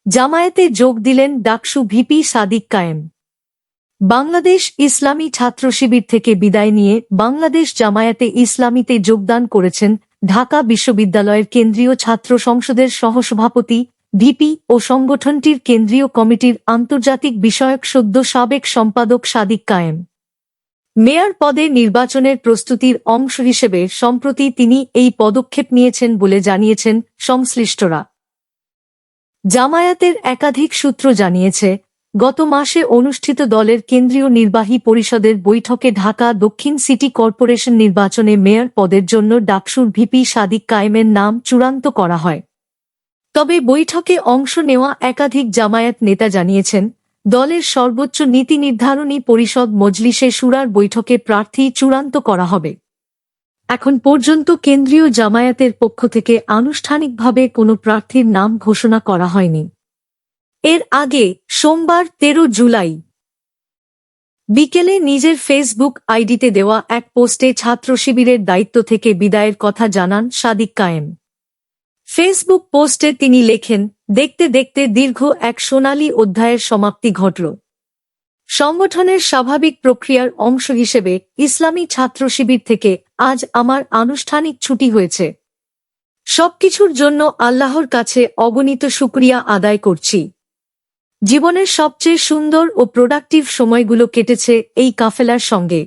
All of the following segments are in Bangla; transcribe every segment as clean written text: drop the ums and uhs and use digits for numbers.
জামায়াতে যোগ দিলেন ডাকসু ভিপি সাদিক কায়েম। বাংলাদেশ ইসলামী ছাত্র শিবির থেকে বিদায় নিয়ে বাংলাদেশ জামায়াতে ইসলামীতে যোগদান করেছেন ঢাকা বিশ্ববিদ্যালয়ের কেন্দ্রীয় ছাত্র সংসদের সহসভাপতি ভিপি ও সংগঠনটির কেন্দ্রীয় কমিটির আন্তর্জাতিক বিষয়ক সদ্য সাবেক সম্পাদক সাদিক কায়েম। মেয়র পদে নির্বাচনের প্রস্তুতির অংশ হিসেবে সম্প্রতি তিনি এই পদক্ষেপ নিয়েছেন বলে জানিয়েছেন সংশ্লিষ্টরা। জামায়াতের একাধিক সূত্র জানিয়েছে, গত মাসে অনুষ্ঠিত দলের কেন্দ্রীয় নির্বাহী পরিষদের বৈঠকে ঢাকা দক্ষিণ সিটি কর্পোরেশন নির্বাচনে মেয়র পদের জন্য ডাকসুর ভিপি সাদিক কায়েমের নাম চূড়ান্ত করা হয়। তবে বৈঠকে অংশ নেওয়া একাধিক জামায়াত নেতা জানিয়েছেন, দলের সর্বোচ্চ নীতি নির্ধারণী পরিষদ মজলিসে শুরার বৈঠকে প্রার্থী চূড়ান্ত করা হবে। এখন পর্যন্ত কেন্দ্রীয় জামায়াতের পক্ষ থেকে আনুষ্ঠানিকভাবে কোনো প্রার্থীর নাম ঘোষণা করা হয়নি। এর আগে সোমবার 13 জুলাই বিকেলে নিজের ফেসবুক আইডিতে দেওয়া এক পোস্টে ছাত্র শিবিরের দায়িত্ব থেকে বিদায়ের কথা জানান সাদিক কায়েম। ফেসবুক পোস্টে তিনি লেখেন, দেখতে দেখতে দীর্ঘ এক সোনালী অধ্যায়ের সমাপ্তি ঘটল। সংগঠনের স্বাভাবিক প্রক্রিয়ার অংশ হিসেবে ইসলামী ছাত্র শিবির থেকে আজ আমার আনুষ্ঠানিক ছুটি হয়েছে। সবকিছুর জন্য আল্লাহর কাছে অগণিত শুকরিয়া আদায় করছি। জীবনের সবচেয়ে সুন্দর ও প্রোডাক্টিভ সময়গুলো কেটেছে এই কাফেলার সঙ্গে।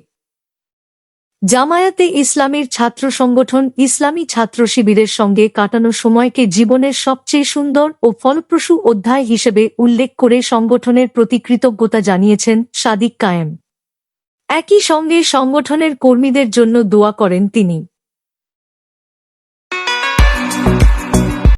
জামায়াতে ইসলামীর ছাত্র সংগঠন ইসলামী ছাত্র শিবিরের সঙ্গে কাটানো সময়কে জীবনের সবচেয়ে সুন্দর ও ফলপ্রসূ অধ্যায় হিসেবে উল্লেখ করে সংগঠনের প্রতি কৃতজ্ঞতা জানিয়েছেন সাদিক কায়েম। একই সঙ্গে সংগঠনের কর্মীদের জন্য দোয়া করেন তিনি।